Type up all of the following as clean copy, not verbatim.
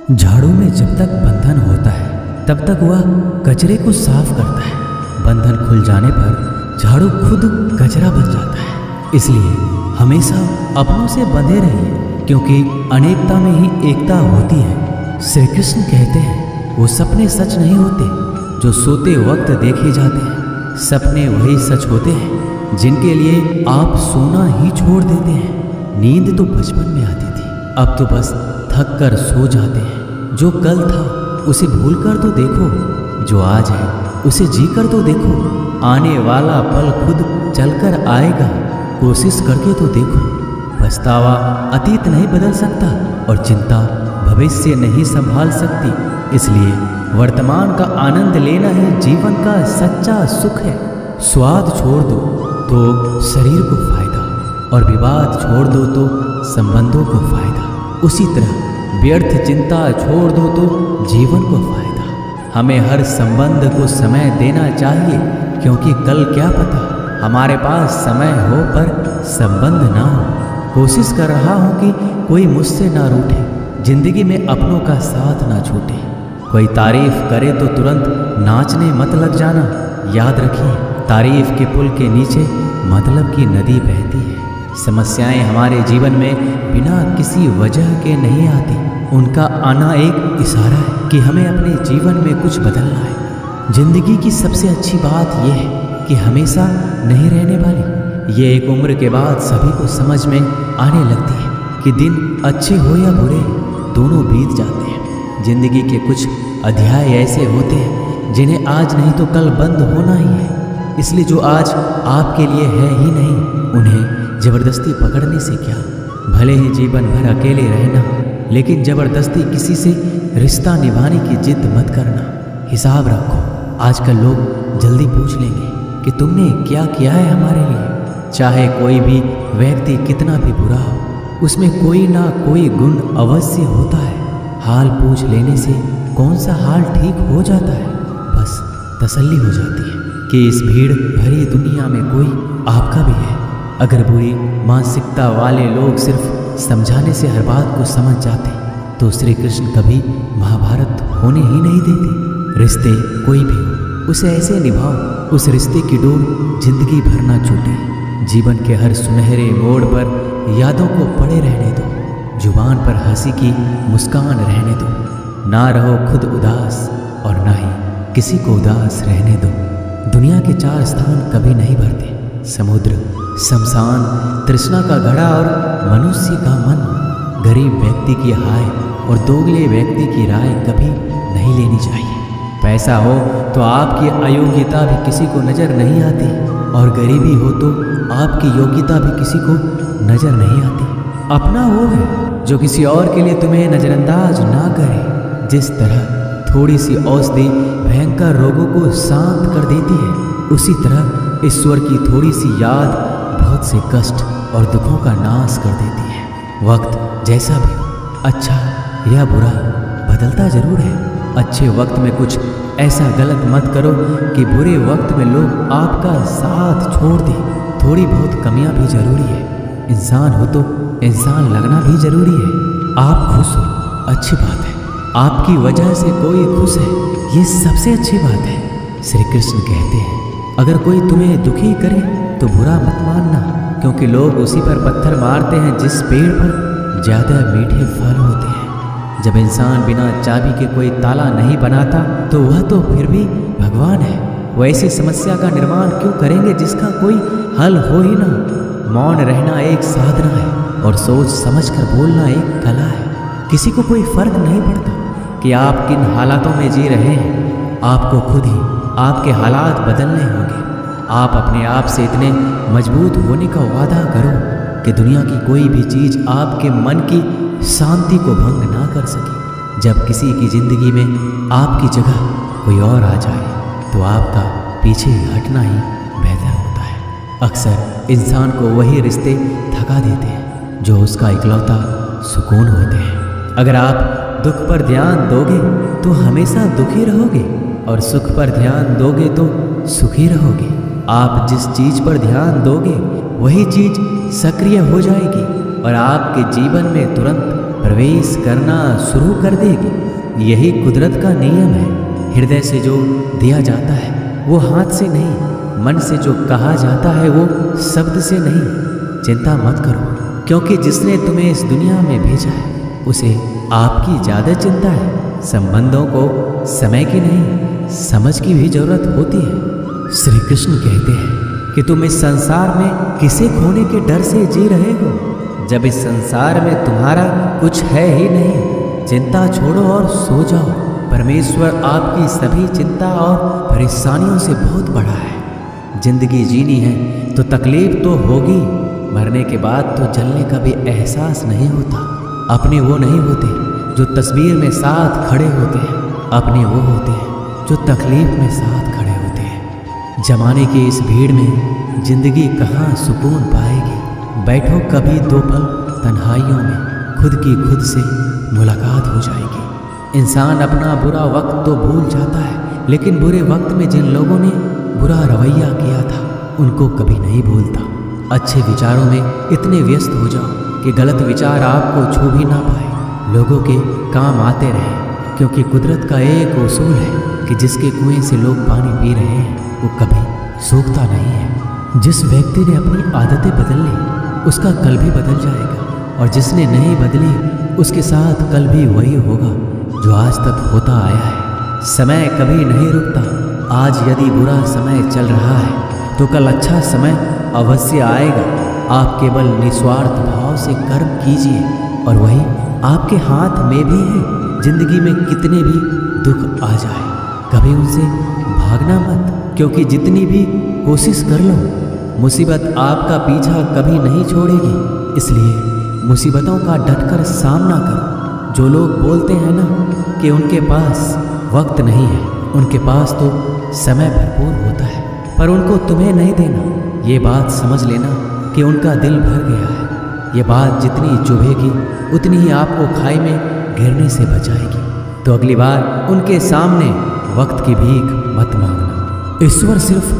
झाड़ू में जब तक बंधन होता है तब तक वह कचरे को साफ करता है। बंधन खुल जाने पर झाड़ू खुद कचरा बन जाता है। इसलिए हमेशा अपनों से बंधे रहिए, क्योंकि अनेकता में ही एकता होती है। श्री कृष्ण कहते हैं वो सपने सच नहीं होते जो सोते वक्त देखे जाते हैं। सपने वही सच होते हैं जिनके लिए आप सोना ही छोड़ देते हैं। नींद तो बचपन में आती थी, अब तो बस थक कर सो जाते हैं। जो कल था उसे भूल कर तो देखो, जो आज है उसे जी कर तो देखो। आने वाला पल खुद चलकर आएगा, कोशिश करके तो देखो। पछतावा अतीत नहीं बदल सकता और चिंता भविष्य नहीं संभाल सकती। इसलिए वर्तमान का आनंद लेना ही जीवन का सच्चा सुख है। स्वाद छोड़ दो तो शरीर को फायदा, और विवाद छोड़ दो तो संबंधों को फायदा। उसी तरह व्यर्थ चिंता छोड़ दो तो जीवन को फायदा। हमें हर संबंध को समय देना चाहिए, क्योंकि कल क्या पता हमारे पास समय हो पर संबंध ना हो। कोशिश कर रहा हूँ कि कोई मुझसे ना रूठे, जिंदगी में अपनों का साथ ना छूटे। कोई तारीफ करे तो तुरंत नाचने मत लग जाना। याद रखिए, तारीफ के पुल के नीचे मतलब की नदी बहती है। समस्याएं हमारे जीवन में बिना किसी वजह के नहीं आती। उनका आना एक इशारा है कि हमें अपने जीवन में कुछ बदलना है। जिंदगी की सबसे अच्छी बात यह है कि हमेशा नहीं रहने वाली। ये एक उम्र के बाद सभी को समझ में आने लगती है कि दिन अच्छे हो या बुरे, दोनों बीत जाते हैं। जिंदगी के कुछ अध्याय ऐसे होते हैं जिन्हें आज नहीं तो कल बंद होना ही है। इसलिए जो आज आपके लिए है ही नहीं, उन्हें ज़बरदस्ती पकड़ने से क्या। भले ही जीवन भर अकेले रहना, लेकिन ज़बरदस्ती किसी से रिश्ता निभाने की जिद मत करना। हिसाब रखो, आजकल लोग जल्दी पूछ लेंगे कि तुमने क्या किया है हमारे लिए। चाहे कोई भी व्यक्ति कितना भी बुरा हो, उसमें कोई ना कोई गुण अवश्य होता है। हाल पूछ लेने से कौन सा हाल ठीक हो जाता है, बस तसल्ली हो जाती है कि इस भीड़ भरी दुनिया में कोई आपका भी है। अगर बुरी मानसिकता वाले लोग सिर्फ समझाने से हर बात को समझ जाते तो श्री कृष्ण कभी महाभारत होने ही नहीं देते। रिश्ते कोई भी हो, उसे ऐसे निभाओ उस रिश्ते की डोर जिंदगी भर ना छूटे। जीवन के हर सुनहरे मोड़ पर यादों को पड़े रहने दो। जुबान पर हंसी की मुस्कान रहने दो। ना रहो खुद उदास और ना ही किसी को उदास रहने दो। दुनिया के 4 स्थान कभी नहीं भरते, समुद्र, शमशान, तृष्णा का घड़ा और मनुष्य का मन। गरीब व्यक्ति की हाय और दोगले व्यक्ति की राय कभी नहीं लेनी चाहिए। पैसा हो तो आपकी अयोग्यता भी किसी को नज़र नहीं आती, और गरीबी हो तो आपकी योग्यता भी किसी को नज़र नहीं आती। अपना वो है जो किसी और के लिए तुम्हें नज़रअंदाज ना करे। जिस तरह थोड़ी सी औषधि भयंकर रोगों को शांत कर देती है, उसी तरह ईश्वर की थोड़ी सी याद बहुत से कष्ट और दुखों का नाश कर देती है। वक्त जैसा भी हो, अच्छा या बुरा, बदलता जरूर है। अच्छे वक्त में कुछ ऐसा गलत मत करो कि बुरे वक्त में लोग आपका साथ छोड़ दें। थोड़ी बहुत कमियां भी जरूरी है। इंसान हो तो इंसान लगना भी जरूरी है। आप खुश हो, अच्छी बात है। आपकी वजह से कोई खुश है, ये सबसे अच्छी बात है। श्री कृष्ण कहते हैं अगर कोई तुम्हें दुखी करे तो बुरा मत मानना, क्योंकि लोग उसी पर पत्थर मारते हैं जिस पेड़ पर ज़्यादा मीठे फल होते हैं। जब इंसान बिना चाबी के कोई ताला नहीं बनाता तो वह तो फिर भी भगवान है। वो ऐसी समस्या का निर्माण क्यों करेंगे जिसका कोई हल हो ही ना। मौन रहना एक साधना है और सोच समझ कर बोलना एक कला है। किसी को कोई फर्क नहीं पड़ता कि आप किन हालातों में जी रहे हैं। आपको खुद ही आपके हालात बदलने होंगे। आप अपने आप से इतने मजबूत होने का वादा करो कि दुनिया की कोई भी चीज़ आपके मन की शांति को भंग ना कर सके। जब किसी की ज़िंदगी में आपकी जगह कोई और आ जाए तो आपका पीछे हटना ही बेहतर होता है। अक्सर इंसान को वही रिश्ते थका देते हैं जो उसका इकलौता सुकून होते हैं। अगर आप दुख पर ध्यान दोगे तो हमेशा दुखी रहोगे, और सुख पर ध्यान दोगे तो सुखी रहोगे। आप जिस चीज़ पर ध्यान दोगे वही चीज़ सक्रिय हो जाएगी और आपके जीवन में तुरंत प्रवेश करना शुरू कर देगी। यही कुदरत का नियम है। हृदय से जो दिया जाता है वो हाथ से नहीं, मन से जो कहा जाता है वो शब्द से नहीं। चिंता मत करो, क्योंकि जिसने तुम्हें इस दुनिया में भेजा है उसे आपकी ज़्यादा चिंता है। संबंधों को समय की नहीं, समझ की भी जरूरत होती है। श्री कृष्ण कहते हैं कि तुम इस संसार में किसे खोने के डर से जी रहे हो, जब इस संसार में तुम्हारा कुछ है ही नहीं। चिंता छोड़ो और सो जाओ। परमेश्वर आपकी सभी चिंता और परेशानियों से बहुत बड़ा है। जिंदगी जीनी है तो तकलीफ तो होगी, मरने के बाद तो जलने का भी एहसास नहीं होता। अपने वो नहीं होते जो तस्वीर में साथ खड़े होते हैं, अपने वो होते हैं जो तकलीफ में साथ खड़े होते हैं। जमाने की इस भीड़ में जिंदगी कहाँ सुकून पाएगी। बैठो कभी दो पल तन्हाइयों में, खुद की खुद से मुलाकात हो जाएगी। इंसान अपना बुरा वक्त तो भूल जाता है, लेकिन बुरे वक्त में जिन लोगों ने बुरा रवैया किया था उनको कभी नहीं भूलता। अच्छे विचारों में इतने व्यस्त हो जाओ कि गलत विचार आपको छू भी ना पाए। लोगों के काम आते रहें, क्योंकि कुदरत का एक उसूल है कि जिसके कुएं से लोग पानी पी रहे हैं वो कभी सूखता नहीं है। जिस व्यक्ति ने अपनी आदतें बदल ली उसका कल भी बदल जाएगा, और जिसने नहीं बदली उसके साथ कल भी वही होगा जो आज तक होता आया है। समय कभी नहीं रुकता। आज यदि बुरा समय चल रहा है तो कल अच्छा समय अवश्य आएगा। आप केवल निस्वार्थ भाव से कर्म कीजिए और वही आपके हाथ में भी है। जिंदगी में कितने भी दुख आ जाए कभी उनसे भागना मत, क्योंकि जितनी भी कोशिश कर लो मुसीबत आपका पीछा कभी नहीं छोड़ेगी। इसलिए मुसीबतों का डटकर सामना करो। जो लोग बोलते हैं ना कि उनके पास वक्त नहीं है, उनके पास तो समय भरपूर होता है, पर उनको तुम्हें नहीं देना। ये बात समझ लेना कि उनका दिल भर गया है। ये बात जितनी चुभेगी उतनी ही आपको खाई में गिरने से बचाएगी। तो अगली बार उनके सामने वक्त की भीख मत मांगना। ईश्वर सिर्फ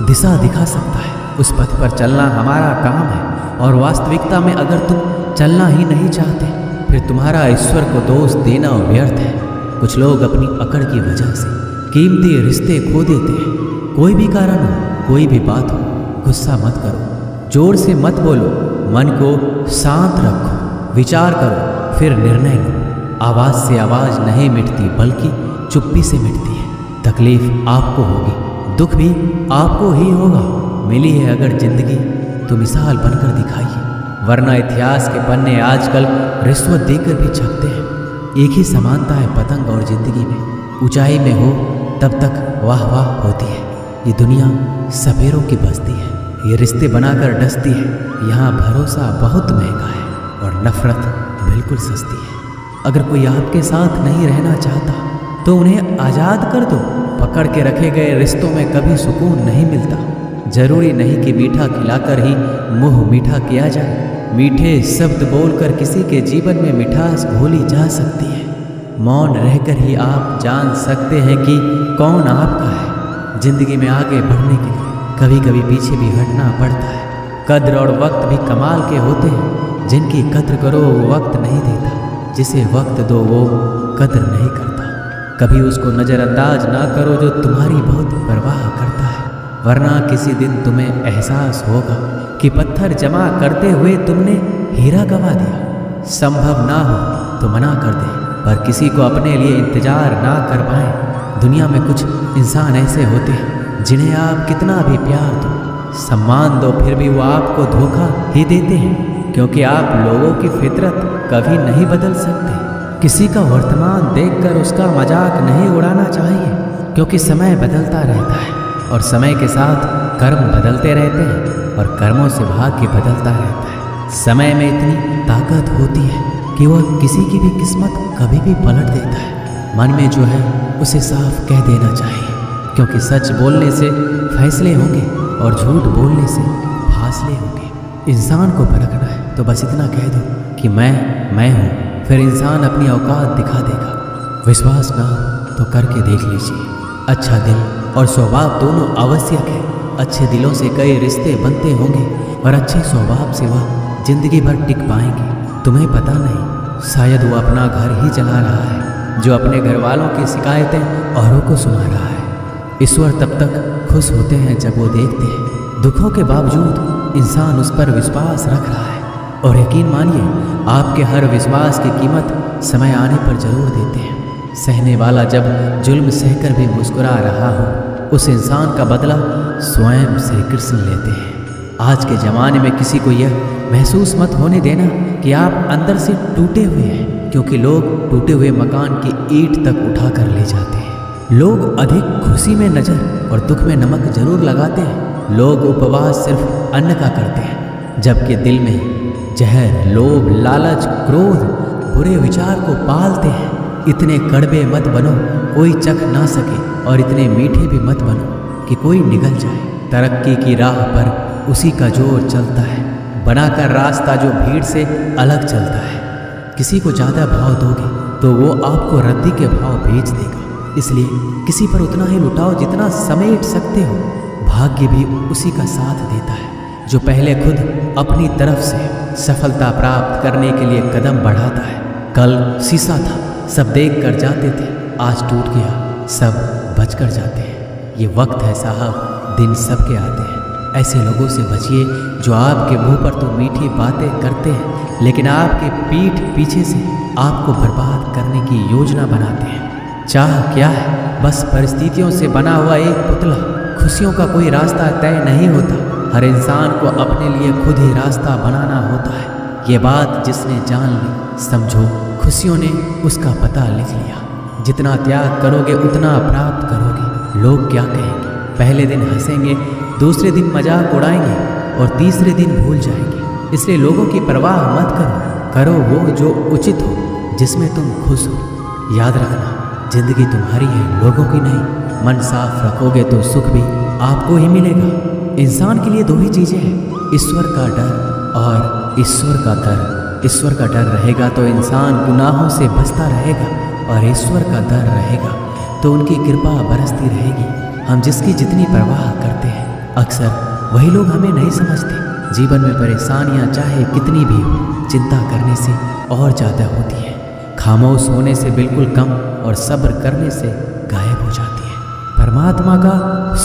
दिशा दिखा सकता है, उस पथ पर चलना हमारा काम है। और वास्तविकता में अगर तुम चलना ही नहीं चाहते फिर तुम्हारा ईश्वर को दोष देना व्यर्थ है। कुछ लोग अपनी अकड़ की वजह से कीमती रिश्ते खो देते हैं। कोई भी कारण हो, कोई भी बात हो, गुस्सा मत करो, जोर से मत बोलो, मन को शांत रखो, विचार करो, फिर निर्णय लो। आवाज़ से आवाज़ नहीं मिटती बल्कि चुप्पी से मिटती है। तकलीफ आपको होगी, दुख भी आपको ही होगा। मिली है अगर जिंदगी तो मिसाल बनकर दिखाइए, वरना इतिहास के पन्ने आजकल रिश्वत देकर भी छपते हैं। एक ही समानता है पतंग और जिंदगी में। ऊंचाई में हो तब तक वाह वाह होती है। ये दुनिया सपेरों की बस्ती है, ये रिश्ते बनाकर डसती है। यहाँ भरोसा बहुत महंगा है और नफरत बिल्कुल सस्ती है। अगर कोई आपके साथ नहीं रहना चाहता तो उन्हें आज़ाद कर दो। पकड़ के रखे गए रिश्तों में कभी सुकून नहीं मिलता। जरूरी नहीं कि मीठा खिलाकर ही मुंह मीठा किया जाए। मीठे शब्द बोलकर किसी के जीवन में मिठास घोली जा सकती है। मौन रहकर ही आप जान सकते हैं कि कौन आपका है। जिंदगी में आगे बढ़ने के लिए कभी कभी पीछे भी हटना पड़ता है। कद्र और वक्त भी कमाल के होते हैं। जिनकी कद्र करो वो वक्त नहीं देता, जिसे वक्त दो वो कद्र नहीं करता। कभी उसको नज़रअंदाज ना करो जो तुम्हारी बहुत परवाह करता है, वरना किसी दिन तुम्हें एहसास होगा कि पत्थर जमा करते हुए तुमने हीरा गंवा दिया। संभव ना हो तो मना कर दे, पर किसी को अपने लिए इंतजार ना कर पाए। दुनिया में कुछ इंसान ऐसे होते हैं जिन्हें आप कितना भी प्यार दो, सम्मान दो, फिर भी वो आपको धोखा ही देते हैं, क्योंकि आप लोगों की फितरत कभी नहीं बदल सकते। किसी का वर्तमान देखकर उसका मजाक नहीं उड़ाना चाहिए, क्योंकि समय बदलता रहता है और समय के साथ कर्म बदलते रहते हैं और कर्मों से भाग्य बदलता रहता है। समय में इतनी ताकत होती है कि वह किसी की भी किस्मत कभी भी पलट देता है। मन में जो है उसे साफ कह देना चाहिए, क्योंकि सच बोलने से फैसले होंगे और झूठ बोलने से फासले होंगे। इंसान को परखना है तो बस इतना कह दो कि मैं हूँ, फिर इंसान अपनी औकात दिखा देगा। विश्वास ना हो तो करके देख लीजिए। अच्छा दिल और स्वभाव दोनों आवश्यक है। अच्छे दिलों से कई रिश्ते बनते होंगे और अच्छे स्वभाव से वह जिंदगी भर टिक पाएंगे। तुम्हें पता नहीं शायद वो अपना घर ही चला रहा है, जो अपने घर वालों की शिकायतें औरों को सुना रहा है। ईश्वर तब तक खुश होते हैं जब वो देखते हैं दुखों के बावजूद इंसान उस पर विश्वास रख रहा है। और यकीन मानिए, आपके हर विश्वास की कीमत समय आने पर जरूर देते हैं। सहने वाला जब जुल्म सहकर भी मुस्कुरा रहा हो, उस इंसान का बदला स्वयं श्री कृष्ण लेते हैं। आज के ज़माने में किसी को यह महसूस मत होने देना कि आप अंदर से टूटे हुए हैं, क्योंकि लोग टूटे हुए मकान की ईंट तक उठा कर ले जाते हैं। लोग अधिक खुशी में नज़र और दुख में नमक जरूर लगाते हैं। लोग उपवास सिर्फ अन्न का करते हैं, जबकि दिल में जहर, लोभ, लालच, क्रोध, बुरे विचार को पालते हैं। इतने कड़वे मत बनो कोई चख ना सके, और इतने मीठे भी मत बनो कि कोई निगल जाए। तरक्की की राह पर उसी का जोर चलता है, बनाकर रास्ता जो भीड़ से अलग चलता है। किसी को ज़्यादा भाव दोगे तो वो आपको रद्दी के भाव भेज देगा। इसलिए किसी पर उतना ही लुटाओ जितना समेट सकते हो। भाग्य भी उसी का साथ देता है जो पहले खुद अपनी तरफ से सफलता प्राप्त करने के लिए कदम बढ़ाता है। कल शीशा था, सब देख कर जाते थे, आज टूट गया, सब बच कर जाते हैं। ये वक्त है साहब, दिन सबके आते हैं। ऐसे लोगों से बचिए जो आपके मुंह पर तो मीठी बातें करते हैं, लेकिन आपके पीठ पीछे से आपको बर्बाद करने की योजना बनाते हैं। चाह क्या है? बस परिस्थितियों से बना हुआ एक पुतला। खुशियों का कोई रास्ता तय नहीं होता, हर इंसान को अपने लिए खुद ही रास्ता बनाना होता है। ये बात जिसने जान ली, समझो खुशियों ने उसका पता लिख लिया। जितना त्याग करोगे उतना प्राप्त करोगे। लोग क्या कहेंगे? पहले दिन हंसेंगे, दूसरे दिन मजाक उड़ाएंगे और तीसरे दिन भूल जाएंगे। इसलिए लोगों की परवाह मत करो, करो वो जो उचित हो, जिसमें तुम खुश हो। याद रखना, जिंदगी तुम्हारी है, लोगों की नहीं। मन साफ रखोगे तो सुख भी आपको ही मिलेगा। इंसान के लिए दो ही चीज़ें हैं, ईश्वर का डर और ईश्वर का डर। ईश्वर का डर रहेगा तो इंसान गुनाहों से बचता रहेगा, और ईश्वर का डर रहेगा तो उनकी कृपा बरसती रहेगी। हम जिसकी जितनी परवाह करते हैं, अक्सर वही लोग हमें नहीं समझते। जीवन में परेशानियां चाहे कितनी भी हो, चिंता करने से और ज़्यादा होती है। खामोश होने से बिल्कुल कम और सब्र करने से गायब हो जाती है। परमात्मा का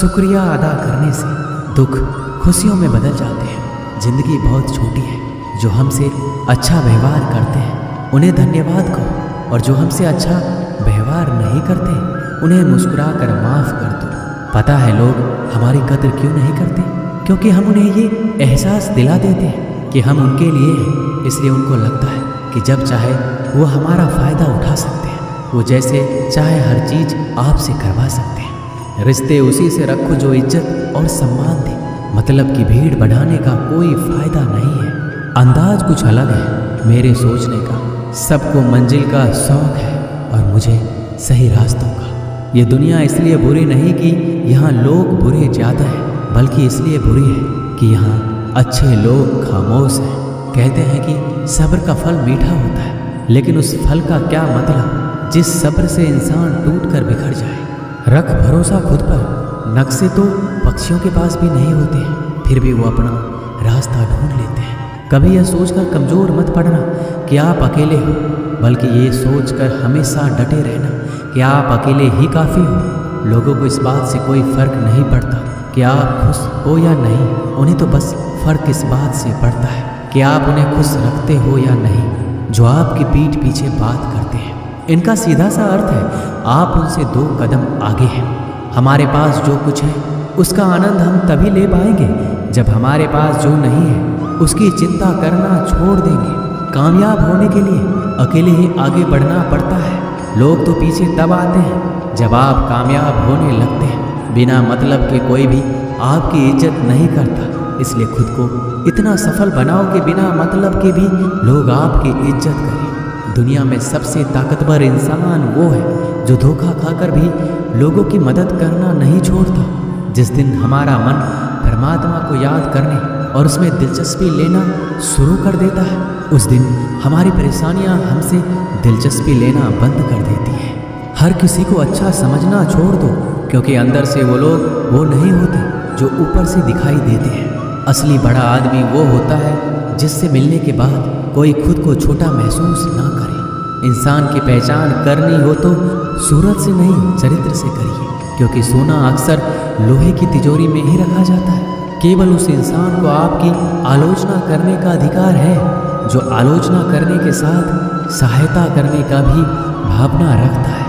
शुक्रिया अदा करने से दुख खुशियों में बदल जाते हैं। जिंदगी बहुत छोटी है, जो हमसे अच्छा व्यवहार करते हैं उन्हें धन्यवाद कहो, और जो हमसे अच्छा व्यवहार नहीं करते उन्हें मुस्कुरा कर माफ़ कर दो। पता है लोग हमारी कदर क्यों नहीं करते? क्योंकि हम उन्हें ये एहसास दिला देते हैं कि हम उनके लिए हैं। इसलिए उनको लगता है कि जब चाहे वो हमारा फ़ायदा उठा सकते हैं, वो जैसे चाहे हर चीज़ आपसे करवा सकते हैं। रिश्ते उसी से रखो जो इज्जत और सम्मान दे। मतलब की भीड़ बढ़ाने का कोई फ़ायदा नहीं है। अंदाज कुछ अलग है मेरे सोचने का। सबको मंजिल का शौक़ है और मुझे सही रास्तों का। ये दुनिया इसलिए बुरी नहीं कि यहाँ लोग बुरे ज़्यादा हैं, बल्कि इसलिए बुरी है कि यहाँ अच्छे लोग खामोश हैं। कहते हैं कि सब्र का फल मीठा होता है, लेकिन उस फल का क्या मतलब जिस सब्र से इंसान टूट कर बिखर जाए। रख भरोसा खुद पर। नक्शे तो पक्षियों के पास भी नहीं होते हैं, फिर भी वो अपना रास्ता ढूंढ लेते हैं। कभी यह सोचकर कमज़ोर मत पड़ना कि आप अकेले हो, बल्कि ये सोचकर हमेशा डटे रहना कि आप अकेले ही काफ़ी हो। लोगों को इस बात से कोई फ़र्क नहीं पड़ता कि आप खुश हो या नहीं, उन्हें तो बस फ़र्क इस बात से पड़ता है कि आप उन्हें खुश रखते हो या नहीं, जो आपकी पीठ पीछे बात करते हैं। इनका सीधा सा अर्थ है आप उनसे 2 कदम आगे हैं। हमारे पास जो कुछ है उसका आनंद हम तभी ले पाएंगे जब हमारे पास जो नहीं है उसकी चिंता करना छोड़ देंगे। कामयाब होने के लिए अकेले ही आगे बढ़ना पड़ता है। लोग तो पीछे तब आते हैं जब आप कामयाब होने लगते हैं। बिना मतलब के कोई भी आपकी इज्जत नहीं करता, इसलिए खुद को इतना सफल बनाओ कि बिना मतलब के भी लोग आपकी इज्जत करें। दुनिया में सबसे ताकतवर इंसान वो है जो धोखा खाकर भी लोगों की मदद करना नहीं छोड़ता। जिस दिन हमारा मन परमात्मा को याद करने और उसमें दिलचस्पी लेना शुरू कर देता है, उस दिन हमारी परेशानियां हमसे दिलचस्पी लेना बंद कर देती हैं। हर किसी को अच्छा समझना छोड़ दो, क्योंकि अंदर से वो लोग वो नहीं होते जो ऊपर से दिखाई देते हैं। असली बड़ा आदमी वो होता है जिससे मिलने के बाद कोई खुद को छोटा महसूस ना करे। इंसान की पहचान करनी हो तो सूरत से नहीं, चरित्र से करिए, क्योंकि सोना अक्सर लोहे की तिजोरी में ही रखा जाता है। केवल उस इंसान को आपकी आलोचना करने का अधिकार है जो आलोचना करने के साथ सहायता करने का भी भावना रखता है।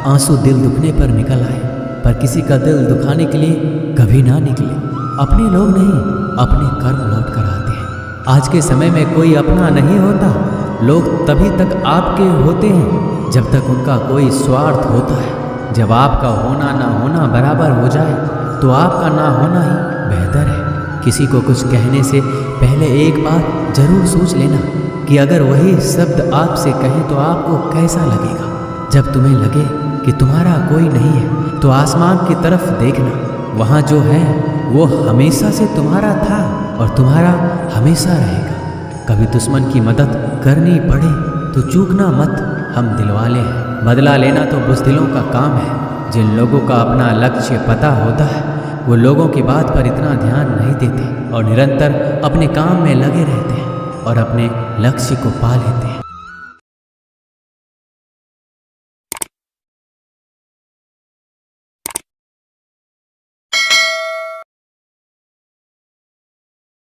आंसू दिल दुखने पर निकल आए, पर किसी का दिल दुखाने के लिए कभी ना निकले। अपने लोग नहीं, अपने कर्म लौट कर आते हैं। आज के समय में कोई अपना नहीं होता। लोग तभी तक आपके होते हैं जब तक उनका कोई स्वार्थ होता है। जब आपका होना ना होना बराबर हो जाए तो आपका ना होना ही बेहतर है। किसी को कुछ कहने से पहले एक बार जरूर सोच लेना कि अगर वही शब्द आपसे कहे तो आपको कैसा लगेगा। जब तुम्हें लगे कि तुम्हारा कोई नहीं है तो आसमान की तरफ देखना, वहाँ जो है वो हमेशा से तुम्हारा था और तुम्हारा हमेशा रहेगा। कभी दुश्मन की मदद करनी पड़े तो चूकना मत, हम दिलवाले हैं। बदला लेना तो बुज़दिलों का काम है। जिन लोगों का अपना लक्ष्य पता होता है वो लोगों की बात पर इतना ध्यान नहीं देते और निरंतर अपने काम में लगे रहते हैं और अपने लक्ष्य को पा लेते हैं।